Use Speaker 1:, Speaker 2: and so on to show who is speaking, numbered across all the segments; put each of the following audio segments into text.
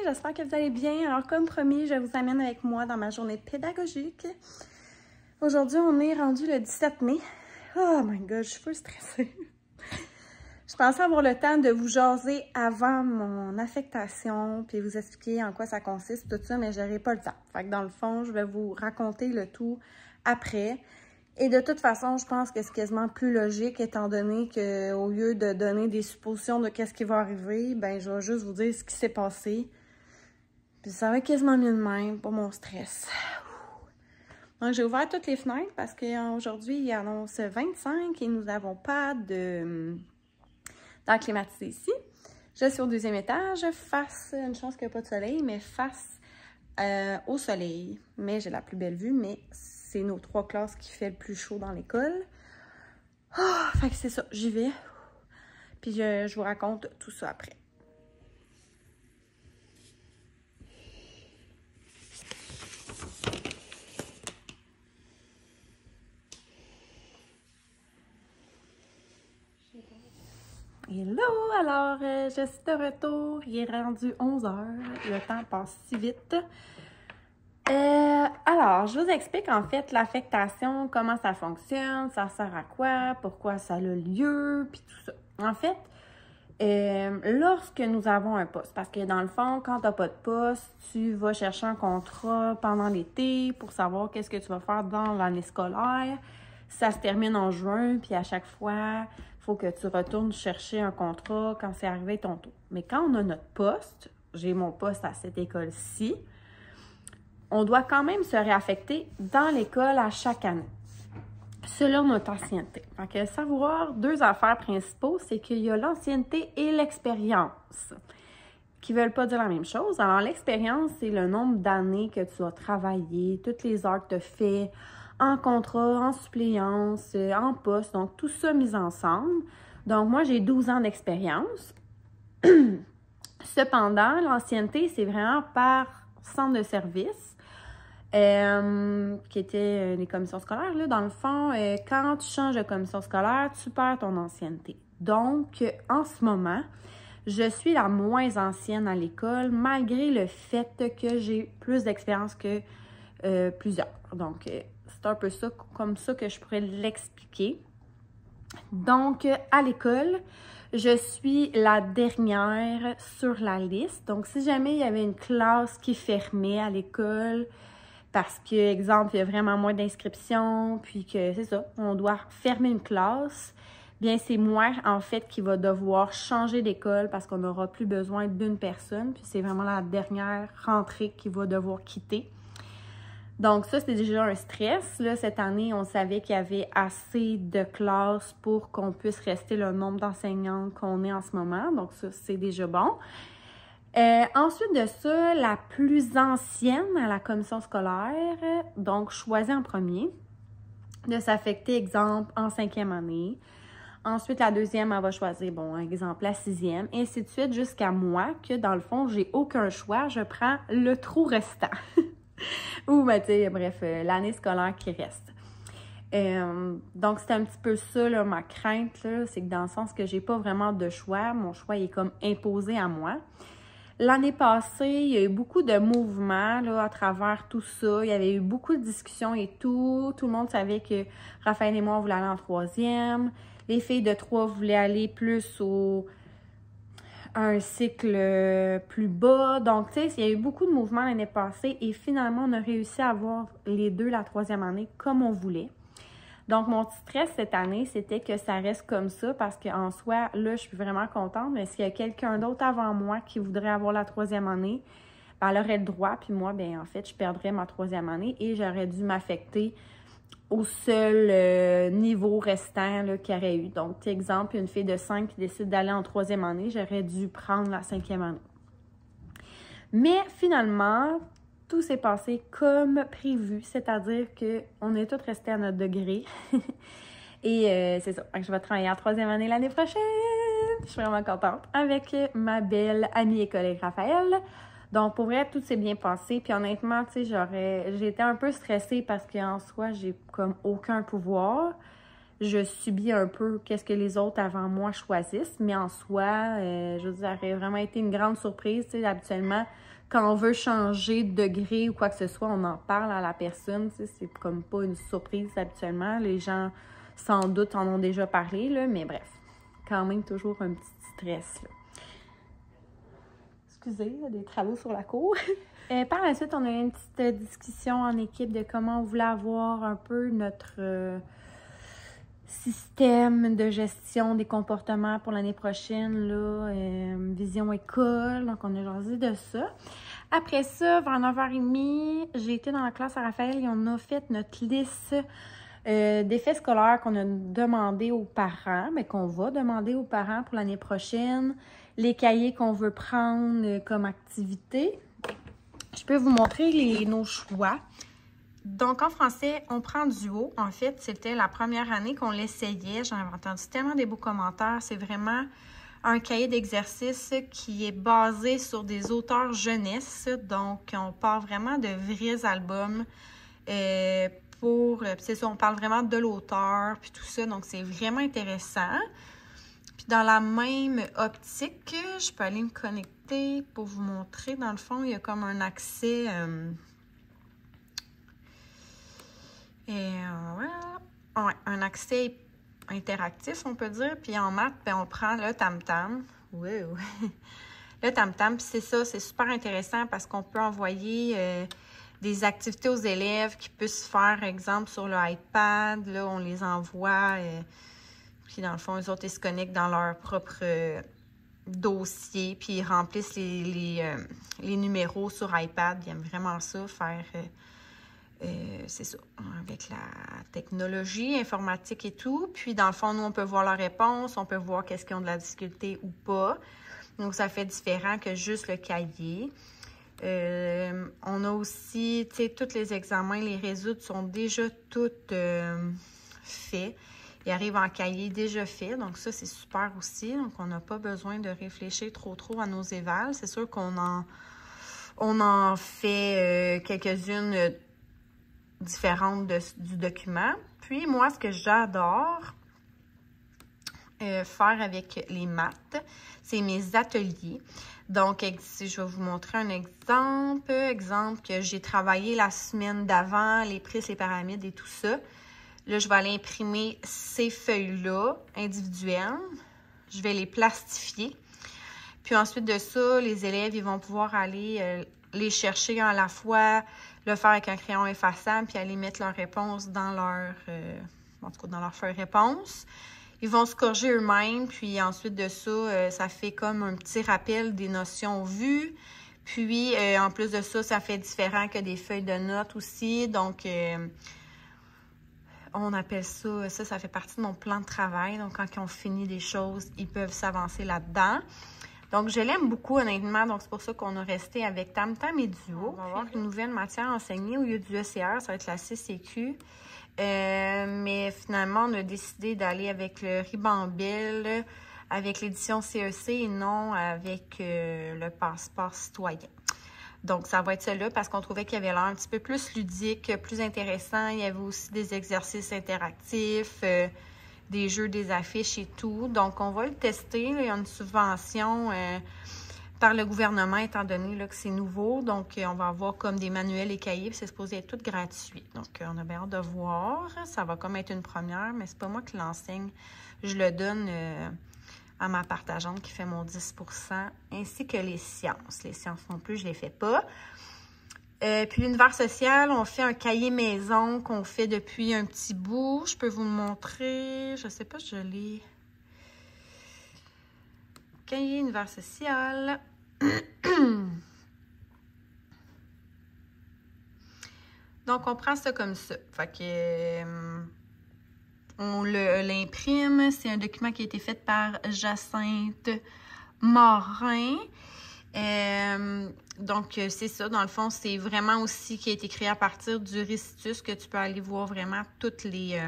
Speaker 1: j'espère que vous allez bien. Alors comme promis, je vous amène avec moi dans ma journée pédagogique. Aujourd'hui, on est rendu le 17 mai. Oh my god, je suis full stressée. Je pensais avoir le temps de vous jaser avant mon affectation, puis vous expliquer en quoi ça consiste, tout ça, mais j'aurai pas le temps. Fait que dans le fond, je vais vous raconter le tout après. Et de toute façon, je pense que c'est quasiment plus logique, étant donné qu'au lieu de donner des suppositions de qu'est-ce qui va arriver, ben je vais juste vous dire ce qui s'est passé. Puis ça va être quasiment mieux de même pour mon stress. Donc j'ai ouvert toutes les fenêtres parce qu'aujourd'hui, il annonce 25 et nous n'avons pas d'air climatisé ici. Je suis au deuxième étage, face, une chance qu'il n'y a pas de soleil, mais face au soleil. Mais j'ai la plus belle vue, mais c'est nos 3 classes qui fait le plus chaud dans l'école. Oh, fait que c'est ça, j'y vais. Puis je vous raconte tout ça après. Hello! Alors, je suis de retour. Il est rendu 11 h. Le temps passe si vite. Alors, je vous explique en fait l'affectation, comment ça fonctionne, ça sert à quoi, pourquoi ça a lieu, puis tout ça. En fait, lorsque nous avons un poste, parce que dans le fond, quand tu n'as pas de poste, tu vas chercher un contrat pendant l'été pour savoir qu'est-ce que tu vas faire dans l'année scolaire. Ça se termine en juin, puis à chaque fois, il faut que tu retournes chercher un contrat quand c'est arrivé ton tour. Mais quand on a notre poste, j'ai mon poste à cette école-ci, on doit quand même se réaffecter dans l'école à chaque année, selon notre ancienneté. Donc, savoir 2 affaires principaux, c'est qu'il y a l'ancienneté et l'expérience, qui ne veulent pas dire la même chose. Alors, l'expérience, c'est le nombre d'années que tu as travaillé, toutes les heures que tu as fait en contrat, en suppléance, en poste, donc tout ça mis ensemble. Donc, moi, j'ai 12 ans d'expérience. Cependant, l'ancienneté, c'est vraiment par centre de service. Qui étaient les commissions scolaires. Là. Dans le fond, quand tu changes de commission scolaire, tu perds ton ancienneté. Donc, en ce moment, je suis la moins ancienne à l'école, malgré le fait que j'ai plus d'expérience que plusieurs. Donc, c'est un peu ça, comme ça que je pourrais l'expliquer. Donc, à l'école, je suis la dernière sur la liste. Donc, si jamais il y avait une classe qui fermait à l'école, parce que, exemple, il y a vraiment moins d'inscriptions, puis que c'est ça, on doit fermer une classe, bien c'est moi, en fait, qui va devoir changer d'école parce qu'on n'aura plus besoin d'une personne, puis c'est vraiment la dernière rentrée qui va devoir quitter. Donc ça, c'est déjà un stress. Là, cette année, on savait qu'il y avait assez de classes pour qu'on puisse rester le nombre d'enseignants qu'on est en ce moment, donc ça, c'est déjà bon. Ensuite de ça, la plus ancienne à la commission scolaire, donc choisie en premier, de s'affecter, exemple, en 5e année. Ensuite, la deuxième, elle va choisir, bon, exemple, la 6e, et ainsi de suite jusqu'à moi, que dans le fond, j'ai aucun choix, je prends le trou restant. Ou, ben, tu sais, bref, l'année scolaire qui reste. Donc, c'est un petit peu ça, là, ma crainte, c'est que dans le sens que j'ai pas vraiment de choix, mon choix il est comme imposé à moi. L'année passée, il y a eu beaucoup de mouvements là, à travers tout ça. Il y avait eu beaucoup de discussions et tout. Tout le monde savait que Raphaël et moi, on voulait aller en 3e. Les filles de 3 voulaient aller plus à un cycle plus bas. Donc, tu sais, il y a eu beaucoup de mouvements l'année passée. Et finalement, on a réussi à avoir les deux la 3e année comme on voulait. Donc, mon petit stress cette année, c'était que ça reste comme ça parce qu'en soi, là, je suis vraiment contente. Mais s'il y a quelqu'un d'autre avant moi qui voudrait avoir la 3e année, ben, elle aurait le droit. Puis moi, ben en fait, je perdrais ma 3e année et j'aurais dû m'affecter au seul niveau restant qu'il y aurait eu. Donc, exemple, une fille de 5 qui décide d'aller en 3e année, j'aurais dû prendre la 5e année. Mais finalement, tout s'est passé comme prévu, c'est-à-dire qu'on est tous restés à notre degré. Et c'est ça, je vais travailler en 3e année l'année prochaine. Je suis vraiment contente avec ma belle amie et collègue Raphaël. Donc, pour vrai, tout s'est bien passé. Puis honnêtement, tu sais, j'étais un peu stressée parce qu'en soi, j'ai comme aucun pouvoir. Je subis un peu qu'est-ce que les autres avant moi choisissent. Mais en soi, je veux dire, ça aurait vraiment été une grande surprise. Tu sais, habituellement, quand on veut changer de degré ou quoi que ce soit, on en parle à la personne. C'est comme pas une surprise habituellement. Les gens, sans doute, en ont déjà parlé, là, mais bref, quand même toujours un petit stress, là. Excusez, il y a des travaux sur la cour. Par la suite, on a eu une petite discussion en équipe de comment on voulait avoir un peu notre système de gestion des comportements pour l'année prochaine, là, vision école. Donc, on a jasé de ça. Après ça, vers 9h30, j'ai été dans la classe à Raphaël et on a fait notre liste d'effets scolaires qu'on a demandé aux parents, mais qu'on va demander aux parents pour l'année prochaine, les cahiers qu'on veut prendre comme activité. Je peux vous montrer nos choix. Donc, en français, on prend Duo. En fait, c'était la première année qu'on l'essayait. J'en avais entendu tellement des beaux commentaires. C'est vraiment un cahier d'exercice qui est basé sur des auteurs jeunesse. Donc, on part vraiment de vrais albums c'est ça, on parle vraiment de l'auteur, puis tout ça. Donc, c'est vraiment intéressant. Puis, dans la même optique, je peux aller me connecter pour vous montrer. Dans le fond, il y a comme un accès... un accès interactif, on peut dire. Puis en maths, ben, on prend le tam-tam. Wow. Le tam-tam, puis c'est ça, c'est super intéressant parce qu'on peut envoyer des activités aux élèves qui puissent faire, exemple, sur le iPad. Là, on les envoie. Puis dans le fond, eux autres, ils se connectent dans leur propre dossier. Puis ils remplissent les numéros sur iPad. Ils aiment vraiment ça, faire... c'est ça, avec la technologie informatique et tout. Puis, dans le fond, nous, on peut voir leurs réponses, on peut voir qu'est-ce qu'ils ont de la difficulté ou pas. Donc, ça fait différent que juste le cahier. On a aussi, tu sais, tous les examens, les résultats sont déjà tous faits. Ils arrivent en cahier déjà fait. Donc, ça, c'est super aussi. Donc, on n'a pas besoin de réfléchir trop à nos évals. C'est sûr qu'on en fait quelques-unes différentes du document. Puis, moi, ce que j'adore faire avec les maths, c'est mes ateliers. Donc, si je vais vous montrer un exemple. Exemple que j'ai travaillé la semaine d'avant, les prismes, les pyramides et tout ça. Là, je vais aller imprimer ces feuilles-là individuelles. Je vais les plastifier. Puis ensuite de ça, les élèves, ils vont pouvoir aller les chercher à la fois, le faire avec un crayon effaçable, puis aller mettre leurs réponses dans leur, dans leur feuille réponse. Ils vont se corriger eux-mêmes, puis ensuite de ça, ça fait comme un petit rappel des notions vues. Puis, en plus de ça, ça fait différent que des feuilles de notes aussi. Donc, on appelle ça, ça fait partie de mon plan de travail. Donc, quand ils ont fini des choses, ils peuvent s'avancer là-dedans. Donc, je l'aime beaucoup, honnêtement. Donc, c'est pour ça qu'on a resté avec tam-tam et Duo. On va avoir une nouvelle matière enseignée au lieu du ECR. Ça va être la CCQ. Mais finalement, on a décidé d'aller avec le Ribambelle, avec l'édition CEC et non avec le passeport citoyen. Donc, ça va être celle-là parce qu'on trouvait qu'il y avait l'air un petit peu plus ludique, plus intéressant. Il y avait aussi des exercices interactifs, des jeux, des affiches et tout. Donc, on va le tester. Là, il y a une subvention par le gouvernement, étant donné là, que c'est nouveau. Donc, on va avoir comme des manuels et cahiers. C'est supposé être tout gratuit. Donc, on a bien hâte de voir. Ça va comme être une première, mais c'est pas moi qui l'enseigne. Je le donne à ma partageante qui fait mon 10 %, ainsi que les sciences. Les sciences non plus, je les fais pas. Puis l'univers social, on fait un cahier maison qu'on fait depuis un petit bout. Je peux vous le montrer. Je sais pas si je l'ai. Cahier univers social. Donc, on prend ça comme ça. Fait que on l'imprime. C'est un document qui a été fait par Jacinthe Morin. Donc, c'est ça. Dans le fond, c'est vraiment aussi qui a été créé à partir du Récitus, que tu peux aller voir vraiment toutes les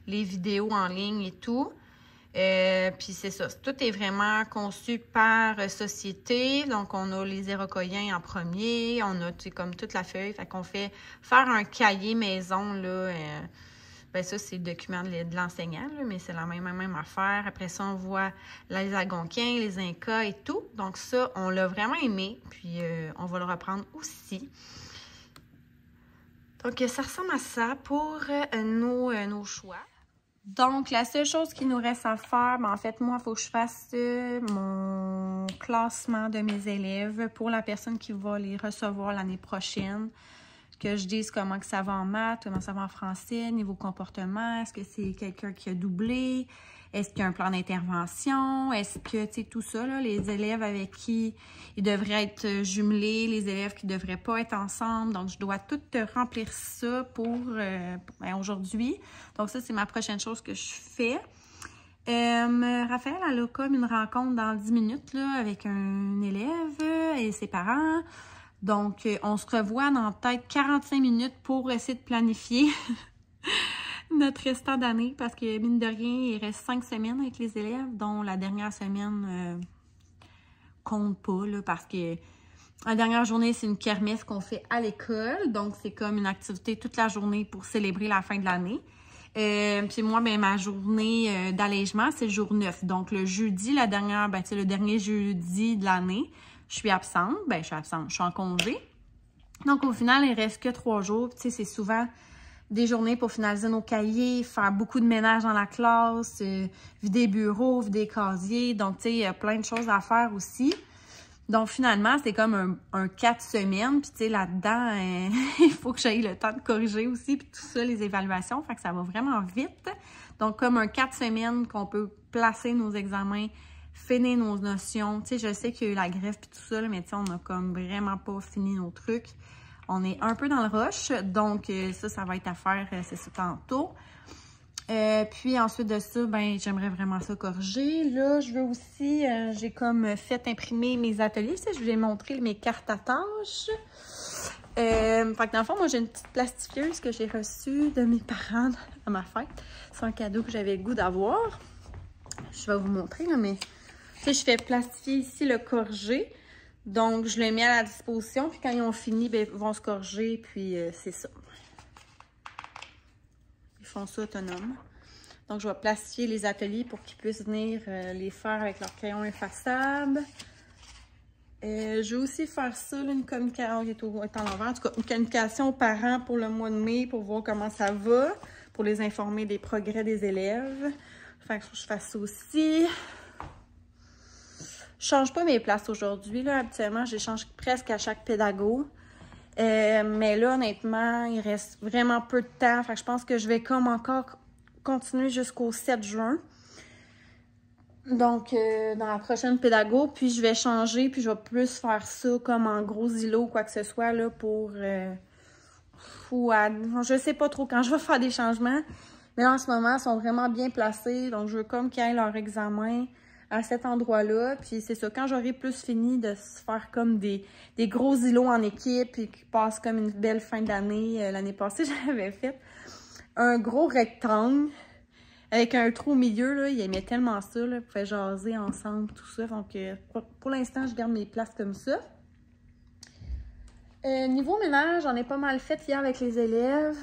Speaker 1: vidéos en ligne et tout. Puis c'est ça. Tout est vraiment conçu par société. Donc, on a les Iroquoiens en premier. On a comme toute la feuille. Fait qu'on fait faire un cahier maison, là, Bien, ça, c'est le document de l'enseignant, mais c'est la même affaire. Après ça, on voit les Algonquins, les Incas et tout. Donc ça, on l'a vraiment aimé. Puis, on va le reprendre aussi. Donc, ça ressemble à ça pour nos choix. Donc, la seule chose qu'il nous reste à faire, en fait, moi, il faut que je fasse mon classement de mes élèves pour la personne qui va les recevoir l'année prochaine. Que je dise comment que ça va en maths, comment ça va en français, niveau comportement, est-ce que c'est quelqu'un qui a doublé, est-ce qu'il y a un plan d'intervention, est-ce que, tu sais, tout ça, là, les élèves avec qui ils devraient être jumelés, les élèves qui ne devraient pas être ensemble. Donc, je dois tout remplir ça pour aujourd'hui. Donc, ça, c'est ma prochaine chose que je fais. Raphaël, elle a comme une rencontre dans 10 minutes là, avec un élève et ses parents. Donc, on se revoit dans peut-être 45 minutes pour essayer de planifier notre restant d'année parce que, mine de rien, il reste 5 semaines avec les élèves, dont la dernière semaine compte pas là, parce que la dernière journée, c'est une kermesse qu'on fait à l'école. Donc, c'est comme une activité toute la journée pour célébrer la fin de l'année. Puis moi, ben, ma journée d'allègement, c'est le jour 9. Donc, le jeudi, le dernier jeudi de l'année, je suis absente. Ben, je suis en congé. Donc, au final, il reste que 3 jours. Tu sais, c'est souvent des journées pour finaliser nos cahiers, faire beaucoup de ménage dans la classe, vider bureaux, vider casiers. Donc, tu sais, il y a plein de choses à faire aussi. Donc, finalement, c'est comme un 4 semaines. Puis, tu sais, là-dedans, il faut que j'aille le temps de corriger aussi. Puis, tout ça, les évaluations. Fait que ça va vraiment vite. Donc, comme un 4 semaines qu'on peut placer nos examens, finir nos notions. Tu sais, je sais qu'il y a eu la grève puis tout ça, là, mais tu sais, on n'a comme vraiment pas fini nos trucs. On est un peu dans le rush. Donc, ça va être à faire, c'est ça, tantôt. Puis ensuite de ça, ben j'aimerais vraiment ça corriger. Là, je veux aussi, j'ai comme fait imprimer mes ateliers. Je vous ai montré mes cartes à tâches. Fait que dans le fond, moi, j'ai une petite plastifieuse que j'ai reçue de mes parents à ma fête. C'est un cadeau que j'avais le goût d'avoir. Je vais vous montrer, là, mais tu sais, je fais plastifier ici le corrigé. Donc, je le mets à la disposition. Puis quand ils ont fini, ben, ils vont se corriger. Puis c'est ça. Ils font ça autonomes. Donc, je vais plastifier les ateliers pour qu'ils puissent venir les faire avec leur crayon effaçable. Je vais aussi faire ça, là, une communication, en tout cas, une communication aux parents pour le mois de mai pour voir comment ça va, pour les informer des progrès des élèves. Fait que je fasse ça aussi. Je change pas mes places aujourd'hui. Habituellement, je les change presque à chaque pédago. Mais là, honnêtement, il reste vraiment peu de temps. Fait que je pense que je vais comme encore continuer jusqu'au 7 juin. Donc, dans la prochaine pédago, puis je vais changer, puis je vais plus faire ça comme en gros îlot ou quoi que ce soit, là, pour... je sais pas trop quand je vais faire des changements. Mais là, en ce moment, ils sont vraiment bien placés. Donc, je veux comme qu'ils aient leur examen à cet endroit-là. Puis c'est ça, quand j'aurai plus fini de se faire comme des gros îlots en équipe et qui passent comme une belle fin d'année. L'année passée, j'avais fait un gros rectangle avec un trou au milieu. Là, ils aimaient tellement ça. Là, ils pouvaient jaser ensemble, tout ça. Donc, pour l'instant, je garde mes places comme ça. Niveau ménage, j'en ai pas mal fait hier avec les élèves.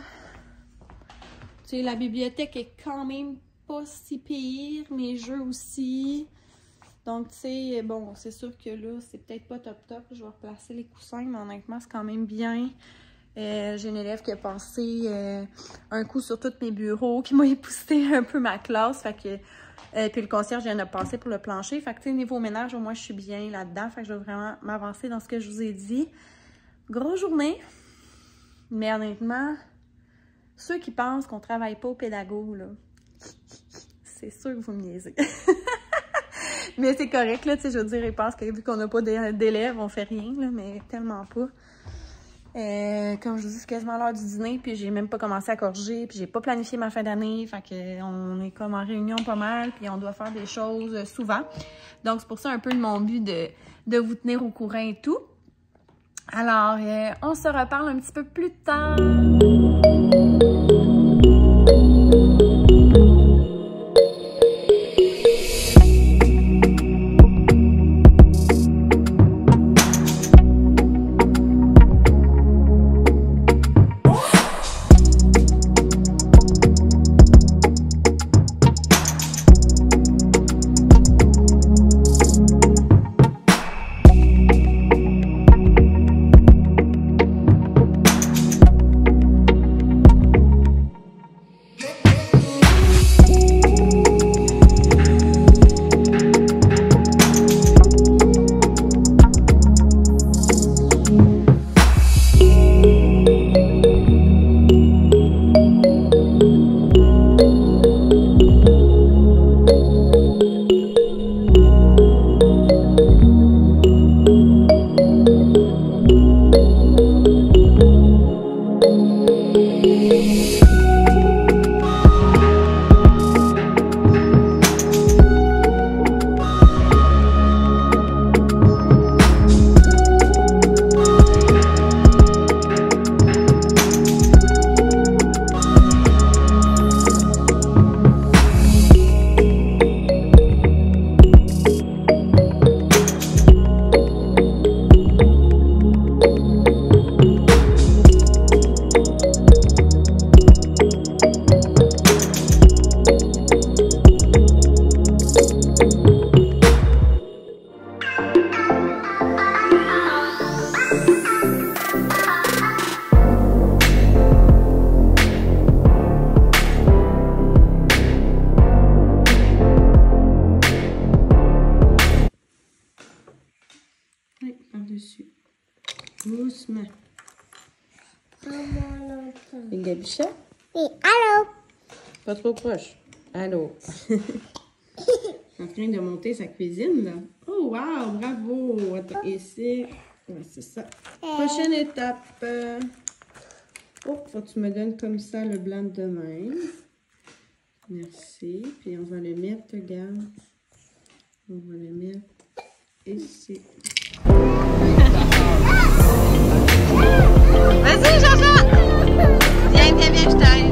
Speaker 1: Tu sais, la bibliothèque est quand même pas si pire, mes jeux aussi. Donc, tu sais, bon, c'est sûr que là, c'est peut-être pas top. Je vais replacer les coussins, mais honnêtement, c'est quand même bien. J'ai une élève qui a passé un coup sur tous mes bureaux, qui m'a épousseté un peu ma classe. Fait que, puis le concierge vient de passer pour le plancher. Fait que, tu sais, niveau ménage, au moins, je suis bien là-dedans. Fait que je vais vraiment m'avancer dans ce que je vous ai dit. Grosse journée. Mais honnêtement, ceux qui pensent qu'on travaille pas au pédago, là, c'est sûr que vous me niaisez. Mais c'est correct, là, tu sais, je veux dire, ils pensent que vu qu'on n'a pas d'élèves, on fait rien, là, mais tellement pas. Comme je vous dis, c'est quasiment l'heure du dîner, puis j'ai même pas commencé à corriger, puis j'ai pas planifié ma fin d'année, fait qu'on est comme en réunion pas mal, puis on doit faire des choses souvent. Donc, c'est pour ça un peu de mon but de vous tenir au courant et tout. Alors, on se reparle un petit peu plus tard. Et Gabicha?
Speaker 2: Oui, allô?
Speaker 1: Pas trop proche. Allô? En train de monter sa cuisine, là. Oh, wow! Bravo! Attends, ici. Ouais, c'est ça. Prochaine étape. Oh, faut que tu me donnes comme ça le blanc de même. Merci. Puis on va le mettre, regarde. On va le mettre ici. Vas-y, Jean-Jean! Viens, viens, viens, je t'aide.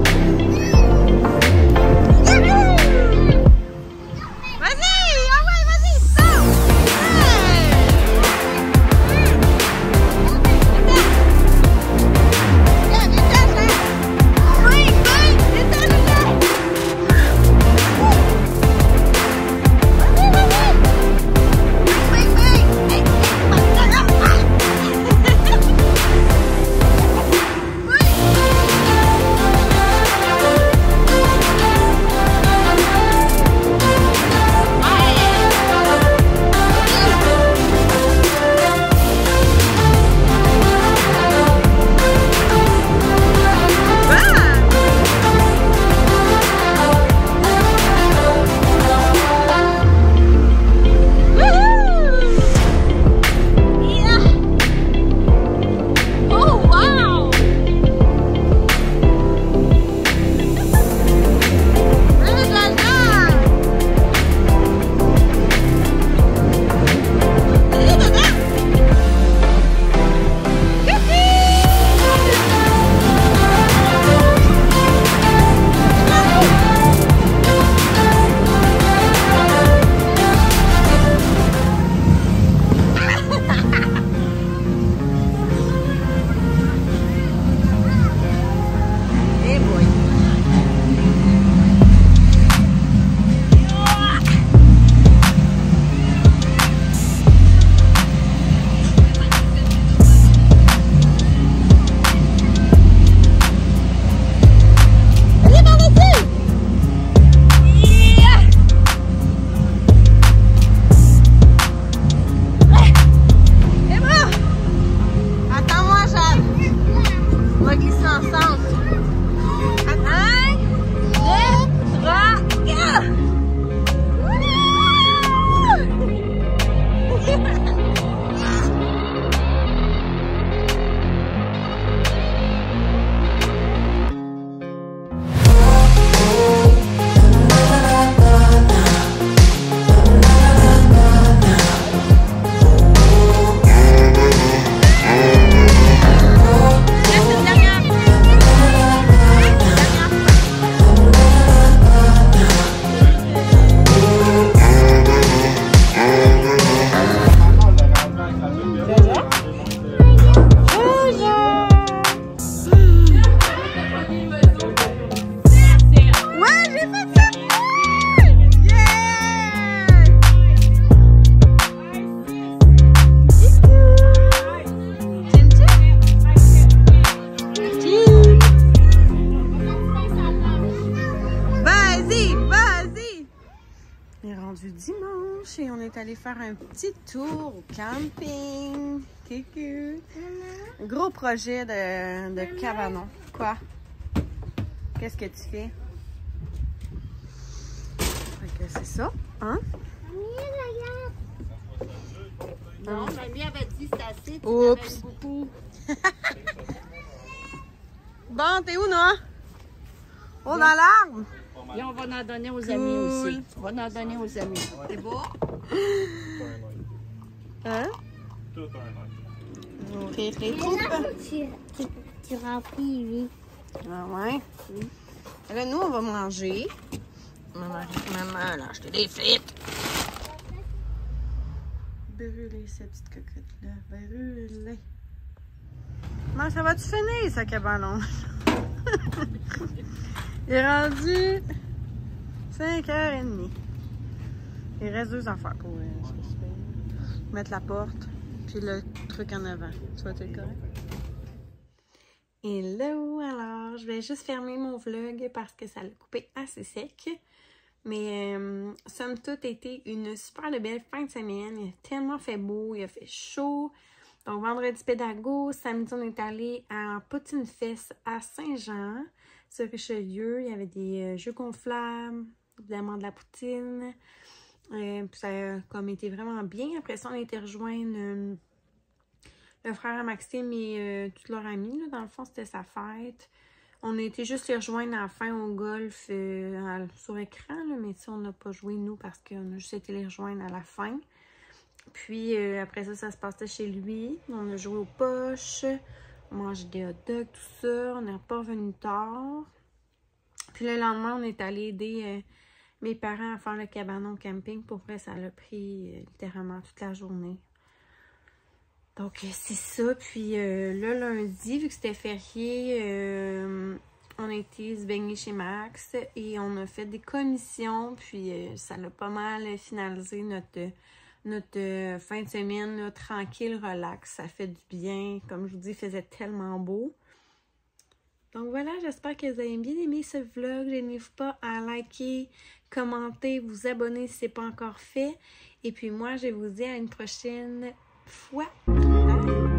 Speaker 1: Dimanche et on est allé faire un petit tour au camping. Coucou. Gros projet de cabanon. Quoi? Qu'est-ce que tu fais? C'est ça, hein?
Speaker 2: Non, mamie avait dit c'est assez.
Speaker 1: Oups!
Speaker 2: Beaucoup.
Speaker 1: Bon, t'es où, Noah? Oh, dans l'arbre!
Speaker 2: Et on va en donner aux amis aussi. On va en donner aux amis. C'est beau?
Speaker 1: Hein?
Speaker 3: Tout un an.
Speaker 1: Rire les troupes.
Speaker 2: Tu remplis, oui.
Speaker 1: Ah ouais? Oui. Là, nous, on va manger. Maman, elle a acheté des frites. Brûler cette petite cocotte-là. Brûler. Comment ça va-tu finir, ça, cabanon? Il est rendu 5h30. Il reste 2 affaires pour mettre la porte puis le truc en avant. Tu vois, t'es correct? Hello! Alors, je vais juste fermer mon vlog parce que ça l'a coupé assez sec. Mais somme toute, été une super de belle fin de semaine. Il a tellement fait beau, il a fait chaud. Donc, vendredi pédago, samedi, on est allé à Poutine Fest à Saint-Jean, sur Richelieu. Il y avait des jeux gonflables, évidemment de la poutine. Puis ça a comme été vraiment bien. Après ça, on a été rejoindre le frère à Maxime et tous leurs amis. Là. Dans le fond, c'était sa fête. On a été juste les rejoindre à la fin au golf sur écran, là, mais on n'a pas joué nous parce qu'on a juste été les rejoindre à la fin. Puis après ça, ça se passait chez lui. On a joué aux poches, on mangeait des hot dogs, tout ça. On n'est pas revenu tard. Puis le lendemain, on est allé aider mes parents à faire le cabanon camping. Pour vrai, ça a pris littéralement toute la journée. Donc, c'est ça. Puis là, lundi, vu que c'était férié, on a été se baigner chez Max et on a fait des commissions. Puis ça a pas mal finalisé notre fin de semaine là, tranquille, relax. Ça fait du bien. Comme je vous dis, il faisait tellement beau. Donc voilà, j'espère que vous avez bien aimé ce vlog. N'hésitez pas à liker, commenter, vous abonner si ce n'est pas encore fait. Et puis moi, je vous dis à une prochaine fois. Bye!